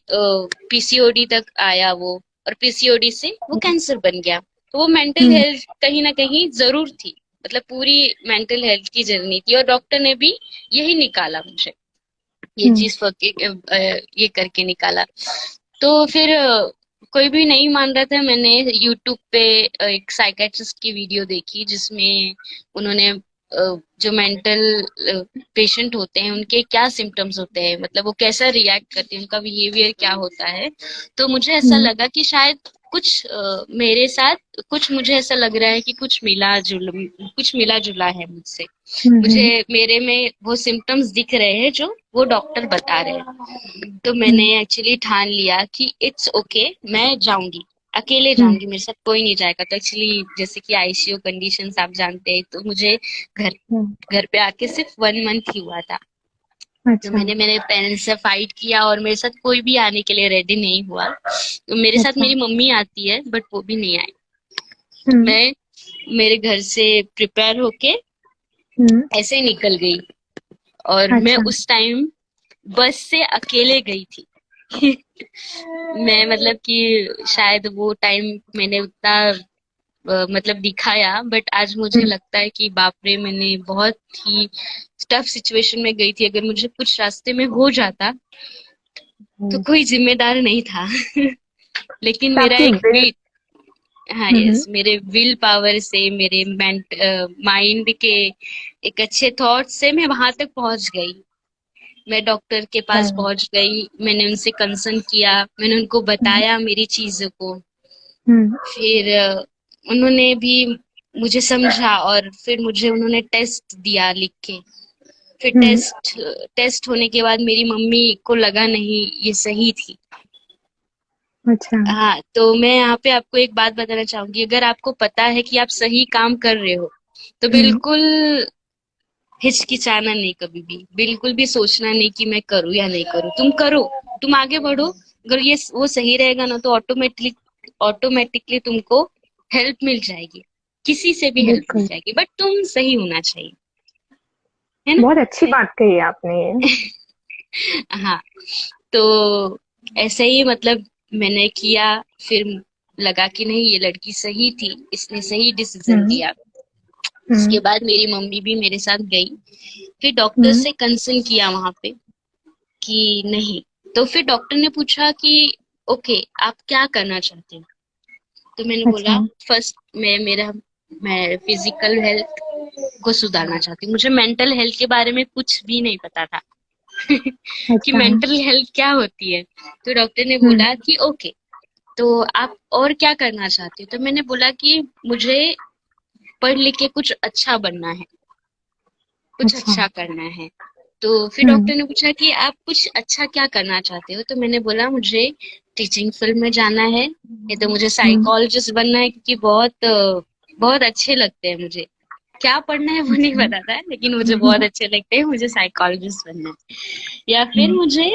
पीसीओडी तक आया वो, और पीसीओडी से वो कैंसर बन गया। तो वो मेंटल हम्म हेल्थ कहीं ना कहीं जरूर थी। मतलब पूरी मेंटल हेल्थ की जर्नी थी, और डॉक्टर ने भी यही निकाला मुझे, ये हम्म चीज ये करके निकाला। तो फिर कोई भी नहीं मान रहा था। मैंने यूट्यूब पे एक साइकेट्रिस्ट की वीडियो देखी जिसमें उन्होंने जो मेंटल पेशेंट होते हैं उनके क्या सिम्टम्स होते हैं, मतलब वो कैसा रिएक्ट करते हैं, उनका बिहेवियर क्या होता है। तो मुझे ऐसा हम्म लगा कि शायद मेरे साथ मुझे ऐसा लग रहा है कि कुछ मिला जुला है मुझसे। मुझे हम्म मेरे में वो सिम्टम्स दिख रहे हैं जो वो डॉक्टर बता रहे हैं। तो मैंने हम्म एक्चुअली ठान लिया कि इट्स ओके, मैं जाऊंगी, अकेले हम्म जाऊंगी, मेरे साथ कोई नहीं जाएगा। तो एक्चुअली जैसे कि आईसीयू कंडीशंस आप जानते हैं, तो मुझे घर हम्म, घर पे आके सिर्फ 1 मंथ ही हुआ था। तो अच्छा। मैंने मेरे पेरेंट्स से फाइट किया और मेरे साथ कोई भी आने के लिए रेडी नहीं हुआ। तो मेरे साथ अच्छा। मेरी मम्मी आती है बट वो भी नहीं आई। हम्म मैं मेरे घर से प्रिपेयर होके हम्म ऐसे ही निकल गई। और मैं अच्छा। उस टाइम बस से अकेले गई थी। मैं मतलब कि शायद वो टाइम मैंने उतना मतलब दिखाया, बट आज मुझे हम्म, लगता है कि बाप रे, मैंने बहुत ही टफ सिचुएशन में गई थी। अगर मुझे कुछ रास्ते में हो जाता तो हम्म। कोई जिम्मेदार नहीं था। लेकिन तो मेरा आपकी एक विल। विल, हाँ हम्म, यस, मेरे विल पावर से, मेरे माइंड के एक अच्छे थॉट से मैं वहां तक पहुंच गई। मैं डॉक्टर के पास हम्म, पहुंच गई, मैंने उनसे कंसर्न किया, मैंने उनको हम्म, बताया मेरी चीजों को। हम्म, फिर उन्होंने भी मुझे समझा, और फिर मुझे उन्होंने टेस्ट दिया लिख के। फिर हम्म, टेस्ट होने के बाद मेरी मम्मी को लगा नहीं ये सही थी। अच्छा। हाँ, तो मैं यहाँ पे आपको एक बात बताना चाहूंगी, अगर आपको पता है कि आप सही काम कर रहे हो तो हम्म, बिल्कुल हिचकिचाना नहीं, कभी भी बिल्कुल भी सोचना नहीं कि मैं करूँ या नहीं करूँ। तुम करो, तुम आगे बढ़ो। अगर ये वो सही रहेगा ना, तो ऑटोमेटिकली तुमको हेल्प मिल जाएगी, किसी से भी हेल्प मिल बिल्कुल। जाएगी, बट तुम सही होना चाहिए, है ना। बहुत अच्छी बात कही आपने ये। हाँ, तो ऐसे ही मतलब मैंने किया। फिर लगा कि नहीं, ये लड़की सही थी, इसने सही डिसीजन हम्म, लिया। हम्म, उसके बाद मेरी मम्मी भी मेरे साथ गई। फिर डॉक्टर हम्म, से कंसर्न किया वहां पे कि नहीं। तो फिर डॉक्टर ने पूछा कि ओके, आप क्या करना चाहते हो। तो मैंने अच्छा। बोला, फर्स्ट मैं फिजिकल हेल्थ को सुधारना चाहती हूँ। मुझे मेंटल हेल्थ के बारे में कुछ भी नहीं पता था। कि अच्छा। मेंटल हेल्थ क्या होती है। तो डॉक्टर ने हम्म, बोला कि ओके, तो आप और क्या करना चाहते हो। तो मैंने बोला कि मुझे पढ़ लिख के कुछ अच्छा बनना है, कुछ अच्छा। अच्छा करना है। तो फिर हम्म, डॉक्टर ने पूछा कि आप कुछ अच्छा क्या करना चाहते हो। तो मैंने बोला मुझे टीचिंग फील्ड में जाना है, या तो मुझे हम्म, साइकोलॉजिस्ट बनना है, क्योंकि बहुत अच्छे लगते हैं मुझे। क्या पढ़ना है वो नहीं अच्छा। पता था, लेकिन मुझे बहुत अच्छे लगते हैं, मुझे साइकोलॉजिस्ट बनना है। या फिर हम्म, मुझे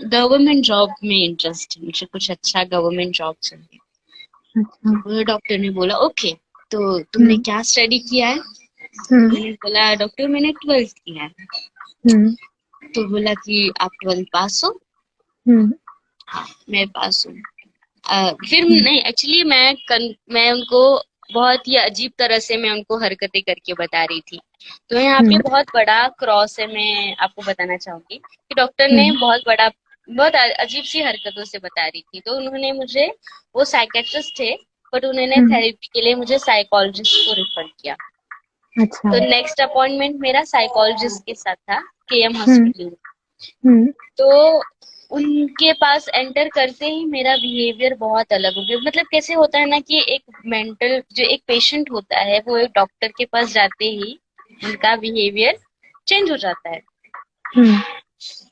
गवर्नमेंट जॉब में इंटरेस्ट है, मुझे कुछ अच्छा गवर्नमेंट जॉब चाहिए। अच्छा। तो डॉक्टर ने बोला ओके, तो तुमने हम्म, क्या स्टडी किया है। हम्म, मैंने बोला डॉक्टर, मैंने 12th किया है। हम्म, तो बोला कि आप 12th पास हो। हम्म, हाँ, मैं पास हूँ। फिर हम्म, नहीं, एक्चुअली मैं उनको बहुत ही अजीब तरह से मैं उनको हरकतें करके बता रही थी। तो यहाँ पे हम्म, बहुत बड़ा क्रॉस है, मैं आपको बताना चाहूंगी कि डॉक्टर ने हम्म, बहुत अजीब सी हरकतों से बता रही थी। तो उन्होंने मुझे, वो साइकेट्रिस्ट थे, बट उन्होंने हम्म, थेरेपी के लिए मुझे साइकोलॉजिस्ट को रेफर किया। अच्छा। तो नेक्स्ट अपॉइंटमेंट मेरा साइकोलॉजिस्ट के साथ था, केएम हम्म, हॉस्पिटल में। हम्म, तो उनके पास एंटर करते ही मेरा बिहेवियर बहुत अलग हो गया। मतलब कैसे होता है ना कि जो एक पेशेंट होता है, वो एक डॉक्टर के पास जाते ही उनका बिहेवियर चेंज हो जाता है। हम्म,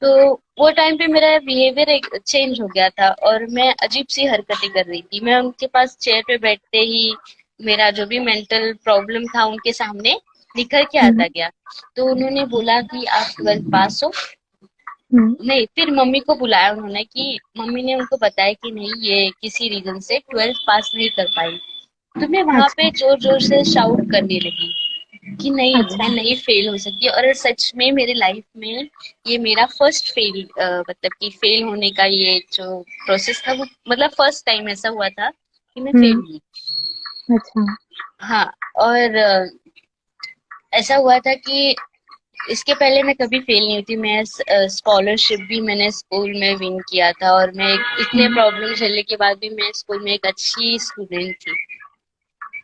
तो वो टाइम पे मेरा बिहेवियर एक चेंज हो गया था, और मैं अजीब सी हरकतें कर रही थी। मैं उनके पास चेयर पे बैठते ही मेरा जो भी मेंटल प्रॉब्लम था उनके सामने निखर के हम्म, आता गया। तो उन्होंने बोला कि आप 12th पास हो। हम्म, नहीं, फिर मम्मी को बुलाया उन्होंने, कि मम्मी ने उनको बताया कि नहीं, ये किसी रीजन से 12th पास नहीं कर पाई। तो मैं वहां अच्छा। पे जोर जोर से शाउट करने लगी कि नहीं, मैं अच्छा। नहीं फेल हो सकती। और सच में मेरे लाइफ में ये मेरा फर्स्ट मतलब कि फेल होने का ये जो प्रोसेस था, वो मतलब फर्स्ट टाइम ऐसा हुआ था कि मैं फेल हम्म, हुई। अच्छा। हाँ, और ऐसा हुआ था कि इसके पहले मैं कभी फेल नहीं हुई थी। मैं स्कॉलरशिप भी मैंने स्कूल में विन किया था, और मैं इतने हम्म, प्रॉब्लम झेलने के बाद भी मैं स्कूल में एक अच्छी स्टूडेंट थी।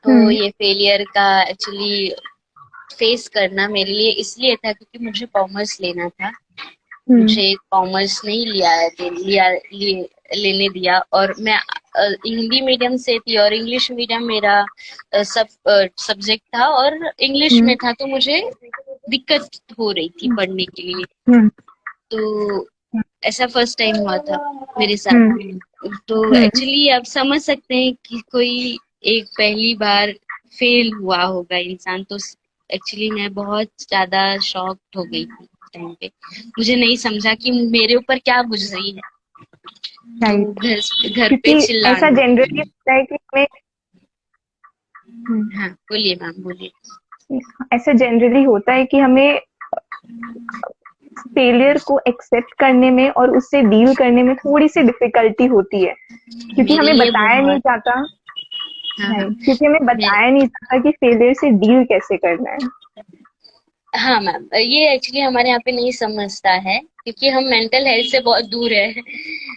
तो हम्म, ये फेलियर का एक्चुअली फेस करना मेरे लिए इसलिए था क्योंकि मुझे कॉमर्स लेना था। हम्म, मुझे कॉमर्स नहीं लेने दिया, और मैं हिंदी मीडियम से थी, और इंग्लिश मीडियम मेरा सब्जेक्ट था, और इंग्लिश हम्म, में था, तो मुझे दिक्कत हो रही थी पढ़ने के लिए। हम्म, तो ऐसा फर्स्ट टाइम हुआ था मेरे हम्म, साथ। तो हम्म, एक्चुअली आप समझ सकते हैं कि कोई एक पहली बार फेल हुआ होगा इंसान, तो एक्चुअली मैं बहुत ज्यादा शॉक्ड हो गई थी उस टाइम पे। मुझे नहीं समझा कि मेरे ऊपर क्या गुजरी है। तो राइट। घर घर पे क्योंकि ऐसा चिल्लाना। जनरली होता है कि हमें। हम्म, हाँ, बोलिए मैम, बोलिए। ऐसा जनरली होता है कि हमें फेलियर को एक्सेप्ट करने में और उससे डील करने में थोड़ी सी डिफिकल्टी होती है, क्योंकि मेरे हमें लिए बताया नहीं बहुत। जाता। हाँ हाँ। राइट, क्योंकि हमें मे- बताया नहीं जाता कि फेलियर से डील कैसे करना है। हाँ मैम, ये एक्चुअली हमारे यहाँ पे नहीं समझता है, क्योंकि हम मेंटल हेल्थ से बहुत दूर है।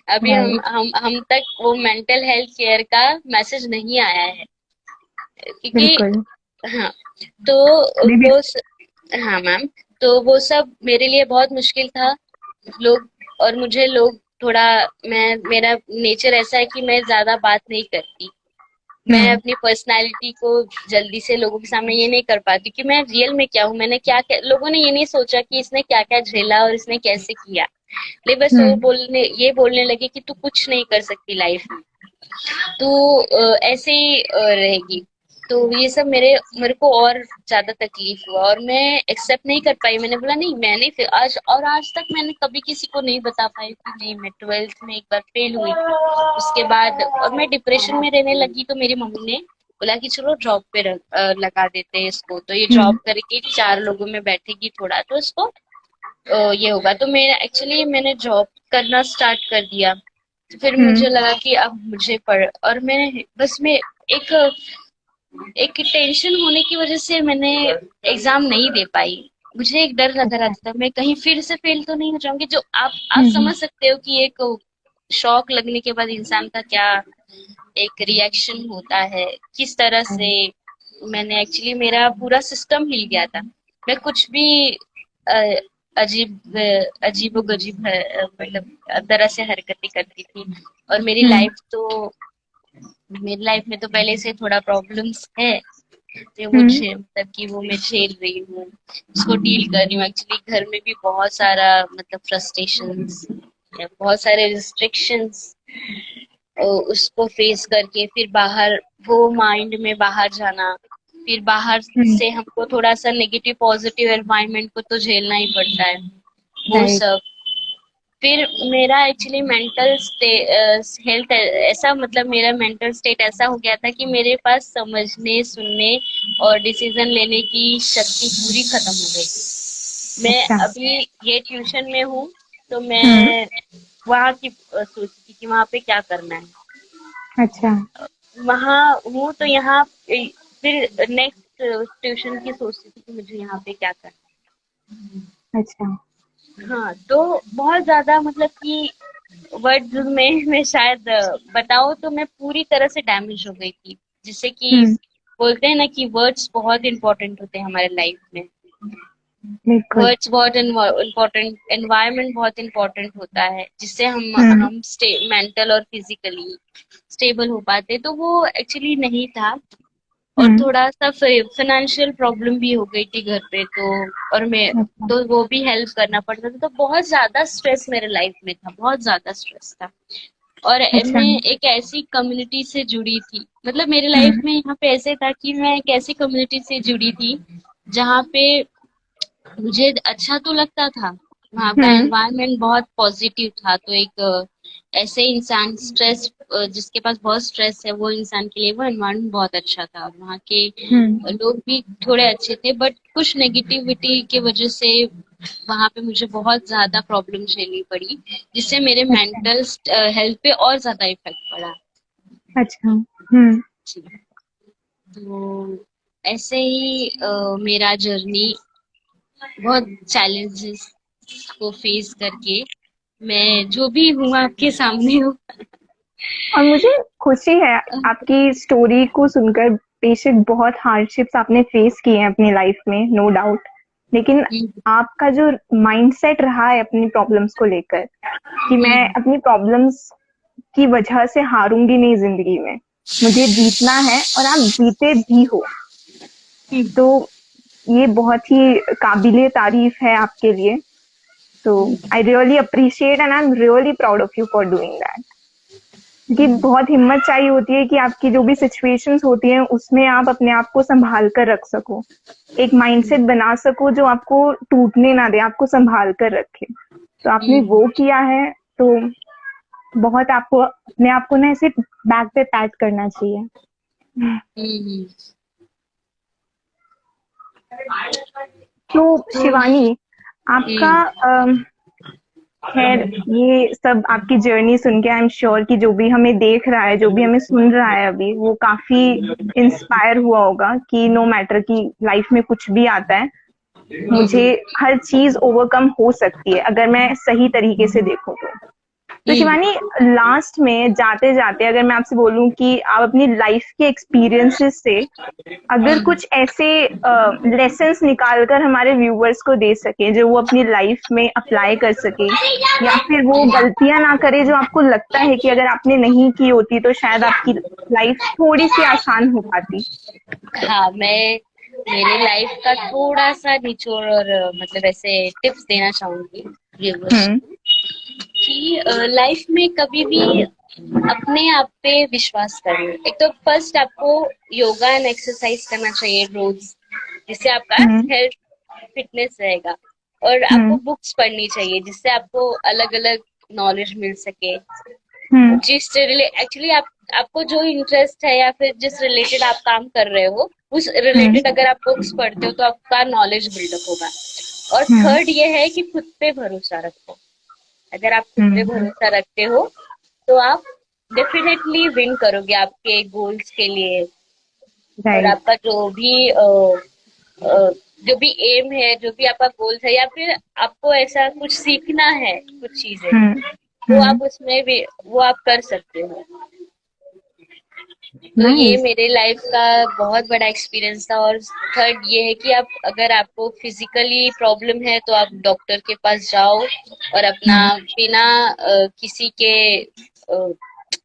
अभी हम राइट। हम हम तक वो मेंटल हेल्थ केयर का मैसेज नहीं आया है, क्योंकि बिल्कुल। हाँ। तो अभी भी। हाँ मैम, तो वो सब मेरे लिए बहुत मुश्किल था। लोग और मुझे लोग थोड़ा, मैं मेरा नेचर ऐसा है कि मैं ज्यादा बात नहीं करती। मैं हम्म। अपनी पर्सनालिटी को जल्दी से लोगों के सामने ये नहीं कर पाती कि मैं रियल में क्या हूँ, मैंने क्या क्या, लोगों ने ये नहीं सोचा कि इसने क्या क्या झेला और इसने कैसे किया। लेकिन बस वो हम्म। बोलने लगे कि तू कुछ नहीं कर सकती लाइफ में, तो ऐसे ही रहेगी। तो ये सब मेरे मेरे को और ज्यादा तकलीफ हुआ, और मैं एक्सेप्ट नहीं कर पाई। मैंने बोला नहीं, मैंने फिर आज तक मैंने कभी किसी को नहीं बता पाई कि नहीं, मैं 12th में एक बार फेल हुई। उसके बाद और मैं डिप्रेशन में रहने लगी, तो मेरी मम्मी ने बोला कि चलो जॉब पे लगा देते हैं इसको, तो ये जॉब हम्म। करके 4 लोगों में बैठेगी थोड़ा, तो इसको ये होगा। तो मैंने जॉब करना स्टार्ट कर दिया। तो फिर हम्म। मुझे लगा कि अब मुझे पढ़, और मैं बस में एक एक टेंशन होने की वजह से मैंने एग्जाम नहीं दे पाई। मुझे एक डर लगा अच्छा। रहता था, मैं कहीं फिर से फेल तो नहीं हो जाऊंगी। जो आप हम्म। समझ सकते हो कि एक शॉक लगने के बाद इंसान का क्या एक रिएक्शन होता है, किस तरह से। मैंने एक्चुअली मेरा पूरा सिस्टम हिल गया था। मैं कुछ भी अ, अजीबो गजीब मतलब तरह से हरकतें करती थी। और हम्म। मेरी लाइफ में तो पहले से थोड़ा प्रॉब्लम्स है, तो हम्म। मतलब कि वो मैं झेल रही हूँ, उसको डील कर रही हूँ। एक्चुअली घर में भी बहुत सारा मतलब फ्रस्ट्रेशंस, बहुत सारे रिस्ट्रिक्शंस, उसको फेस करके फिर बाहर, वो माइंड में बाहर जाना, फिर बाहर हम्म। से हमको थोड़ा सा नेगेटिव पॉजिटिव एनवायरनमेंट को तो झेलना ही पड़ता है, वो राइट। सब। फिर मेरा एक्चुअली मेंटल हेल्थ ऐसा, मतलब मेरा मेंटल स्टेट ऐसा हो गया था कि मेरे पास समझने, सुनने और डिसीजन लेने की शक्ति पूरी खत्म हो गई थी। मैं अच्छा। अभी ये ट्यूशन में हूँ, तो हम्म। मैं वहाँ की सोचती थी कि वहाँ पे क्या करना है। अच्छा। वहाँ हूँ तो यहाँ फिर नेक्स्ट ट्यूशन की सोचती थी कि मुझे यहाँ पे क्या करना अच्छा। है। हाँ, तो बहुत ज्यादा मतलब कि वर्ड्स में मैं शायद बताऊँ तो मैं पूरी तरह से डैमेज हो गई थी, जिससे कि हम्म। बोलते हैं ना कि वर्ड्स बहुत इंपॉर्टेंट होते हैं हमारे लाइफ में। बिल्कुल। वर्ड्स बहुत इम्पोर्टेंट, एनवायरनमेंट बहुत इम्पोर्टेंट होता है, जिससे हम्म। हम मेंटल और फिजिकली स्टेबल हो पाते। तो वो एक्चुअली नहीं था। और हम्म। थोड़ा सा फाइनेंशियल प्रॉब्लम भी हो गई थी घर पे, तो और मैं, अच्छा। तो वो भी हेल्प करना पड़ता था। तो बहुत ज्यादा स्ट्रेस मेरे लाइफ में था, बहुत ज्यादा स्ट्रेस था। और अच्छा। मैं एक ऐसी कम्युनिटी से जुड़ी थी, मतलब मेरे लाइफ हम्म। में यहाँ पे ऐसे था कि मैं एक ऐसी कम्युनिटी से जुड़ी थी जहाँ पे मुझे अच्छा तो लगता था। वहाँ का हम्म। एनवायरनमेंट बहुत पॉजिटिव था। तो एक ऐसे इंसान स्ट्रेस, जिसके पास बहुत स्ट्रेस है, वो इंसान के लिए वो एनवायरनमेंट बहुत अच्छा था। और वहाँ के हम्म। लोग भी थोड़े अच्छे थे, बट कुछ नेगेटिविटी की वजह से वहाँ पे मुझे बहुत ज्यादा प्रॉब्लम झेलनी पड़ी, जिससे मेरे अच्छा। मेंटल हेल्थ पे और ज्यादा इफेक्ट पड़ा। अच्छा। हम्म। जी। तो ऐसे ही मेरा जर्नी बहुत चैलेंजेस को फेस करके मैं जो भी हूँ आपके सामने हूँ। और मुझे खुशी है आपकी स्टोरी को सुनकर। बेशक बहुत हार्डशिप्स आपने फेस किए हैं अपनी लाइफ में, नो डाउट, लेकिन हम्म, आपका जो माइंडसेट रहा है अपनी प्रॉब्लम्स को लेकर, कि मैं हम्म, अपनी प्रॉब्लम्स की वजह से हारूंगी नहीं जिंदगी में, मुझे जीतना है, और आप जीते भी हो। हम्म, तो ये बहुत ही काबिले तारीफ है आपके लिए। तो I really appreciate and I am really proud of you for doing that. क्योंकि बहुत हिम्मत चाहिए होती है कि आपकी जो भी सिचुएशंस होती हैं उसमें आप अपने आप को संभाल कर रख सको, एक माइंडसेट बना सको जो आपको टूटने ना दे, आपको संभाल कर रखे। तो आपने हम्म, वो किया है। तो बहुत आपको अपने आप को ना ऐसे बैक पे पैट करना चाहिए। हम्म। तो तो शिवानी, आपका हम्म। खैर ये सब आपकी जर्नी सुन के आई एम श्योर कि जो भी हमें देख रहा है, जो भी हमें सुन रहा है अभी, वो काफी इंस्पायर हुआ होगा कि नो मैटर कि लाइफ में कुछ भी आता है, मुझे हर चीज ओवरकम हो सकती है अगर मैं सही तरीके से देखूं तो हम्म। शिवानी, लास्ट में जाते जाते अगर मैं आपसे बोलूं कि आप अपनी लाइफ के एक्सपीरियंसेस से अगर हम्म। कुछ ऐसे लेसन्स निकाल कर हमारे व्यूवर्स को दे सके जो वो अपनी लाइफ में अप्लाई कर सके, या फिर वो गलतियां ना करे जो आपको लगता है कि अगर आपने नहीं की होती तो शायद आपकी लाइफ थोड़ी सी आसान हो पाती। हाँ, मैं मेरे लाइफ का थोड़ा सा निचोड़ और मतलब ऐसे टिप्स देना चाहूंगी व्यूअर्स हम्म। कि लाइफ में कभी भी अपने आप पे विश्वास करें। एक तो फर्स्ट आपको योगा एंड एक्सरसाइज करना चाहिए रोज, जिससे आपका हम्म। हेल्थ फिटनेस रहेगा। और आपको हम्म। बुक्स पढ़नी चाहिए जिससे आपको अलग अलग नॉलेज मिल सके। हम्म। जिससे एक्चुअली आपको जो इंटरेस्ट है या फिर जिस रिलेटेड आप काम कर रहे हो उस हम्म। रिलेटेड अगर आप बुक्स पढ़ते हो तो आपका नॉलेज बिल्डअप होगा। और हम्म। थर्ड ये है कि खुद पे भरोसा रखो। अगर आप खुद पे हम्म। भरोसा रखते हो तो आप डेफिनेटली विन करोगे आपके गोल्स के लिए। और राइट। आपका जो भी एम है, जो भी आपका गोल्स है, या फिर आपको ऐसा कुछ सीखना है कुछ चीजें, हम्म। वो हम्म। आप उसमें भी वो आप कर सकते हो। तो ये नाइस। मेरे लाइफ का बहुत बड़ा एक्सपीरियंस था। और थर्ड ये है कि आप अगर आपको फिजिकली प्रॉब्लम है तो आप डॉक्टर के पास जाओ और अपना हम्म। बिना किसी के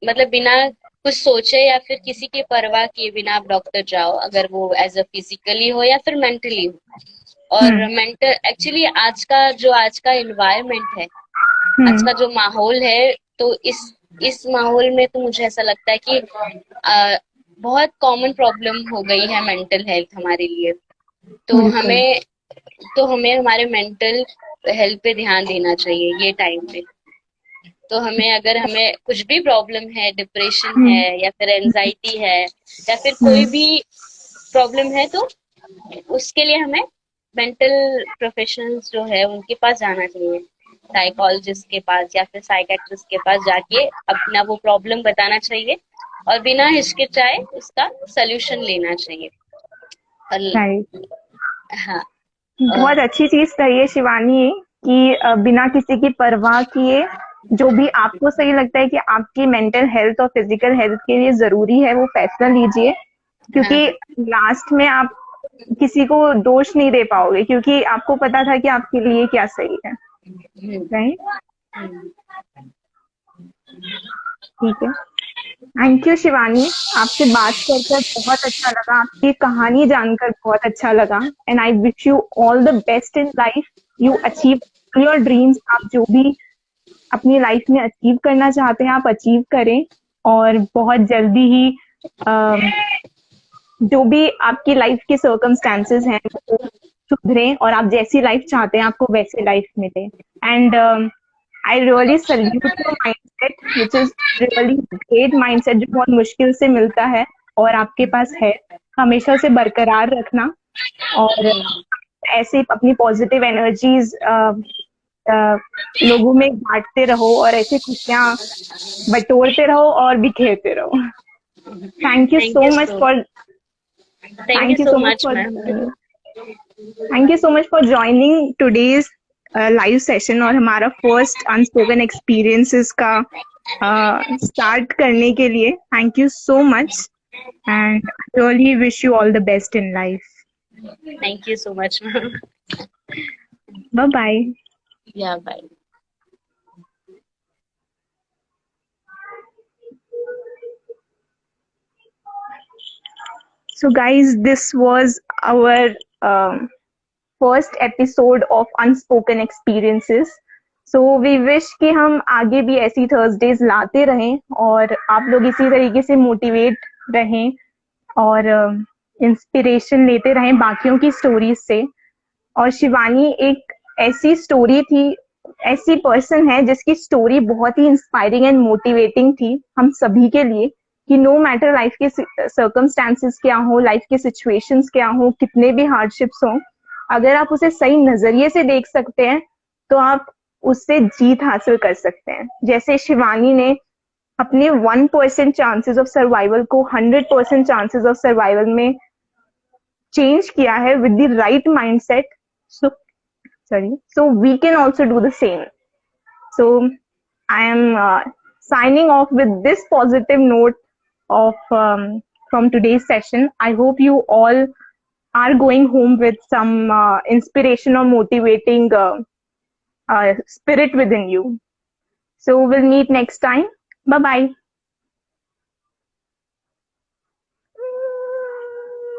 मतलब बिना कुछ सोचे या फिर किसी की परवाह किए बिना आप डॉक्टर जाओ, अगर वो एज अ फिजिकली हो या फिर मेंटली हो। और हम्म। मेंटल एक्चुअली आज का एनवायरनमेंट है, आज हम्म। का जो माहौल है, तो इस माहौल में तो मुझे ऐसा लगता है कि बहुत कॉमन प्रॉब्लम हो गई है मेंटल हेल्थ हमारे लिए। तो बिल्कुल। हमें तो हमें हमारे मेंटल हेल्थ पे ध्यान देना चाहिए ये टाइम पे। तो हमें कुछ भी प्रॉब्लम है, डिप्रेशन है हम्म। या फिर एनजाइटी है या फिर कोई हम्म। भी प्रॉब्लम है, तो उसके लिए हमें मेंटल प्रोफेशनल्स जो है उनके पास जाना चाहिए। साइकोलॉजिस्ट के पास या फिर साइकेट्रिस्ट के पास जाके अपना वो प्रॉब्लम बताना चाहिए और बिना हिचकिचाए उसका सल्यूशन लेना चाहिए। और राइट। हाँ। बहुत अच्छी चीज कही है शिवानी ये, कि बिना किसी की परवाह किए जो भी आपको सही लगता है कि आपकी मेंटल हेल्थ और फिजिकल हेल्थ के लिए जरूरी है वो फैसला लीजिए, हाँ। क्योंकि हाँ। लास्ट में आप किसी को दोष नहीं दे पाओगे क्योंकि आपको पता था कि आपके लिए क्या सही है। हम्म। राइट। हम्म। ठीक है। थैंक यू शिवानी, आपसे बात कर कर बहुत अच्छा लगा, आपकी कहानी जानकर बहुत अच्छा लगा, and I wish you all the best in life. You achieve your dreams, आप जो भी अपनी लाइफ में अचीव करना चाहते हैं आप अचीव करें, और बहुत जल्दी ही अम, जो भी आपकी लाइफ के सर्कमस्टेंसेस हैं वो सुधरें और आप जैसी लाइफ चाहते हैं आपको वैसी लाइफ मिले। And I really salute your mindset which is really great mindset, जो बहुत मुश्किल से मिलता है और आपके पास है। हमेशा से बरकरार रखना और हम्म। ऐसे अपनी पॉजिटिव एनर्जीज लोगों में बांटते रहो और ऐसे खुशियां बटोरते रहो और बिखेरते रहो। Thank you thank so you much so for thank you thank you so so much much for ma'am. Thank you so much for joining today's live session और हमारा फर्स्ट अनस्पोकन एक्सपीरियंसेस का स्टार्ट करने के लिए। Thank you so much and really wish you all the best in life. Thank you so much ma'am. Bye bye. Yeah bye. So guys, this was our first episode of Unspoken Experiences. So we wish कि हम आगे भी ऐसी Thursdays लाते रहें और आप लोग इसी तरीके से मोटिवेट रहें और इंस्पिरेशन लेते रहें बाकियों की स्टोरीज से। और शिवानी एक ऐसी स्टोरी थी, ऐसी पर्सन है जिसकी स्टोरी बहुत ही इंस्पायरिंग एंड मोटिवेटिंग थी हम सभी के लिए, कि नो मैटर लाइफ के सर्कमस्टेंसेस क्या हो, लाइफ के सिचुएशंस क्या हो, कितने भी हार्डशिप्स हो, अगर आप उसे सही नजरिए से देख सकते हैं तो आप उससे जीत हासिल कर सकते हैं। जैसे शिवानी ने अपने 1% चांसेस ऑफ सर्वाइवल को 100% चांसेस ऑफ सर्वाइवल में चेंज किया है with the right mindset. So we can also do the same. So I am signing off with this positive note of from today's session. I hope you all are going home with some inspiration or motivating spirit within you. So we'll meet next time. Bye bye.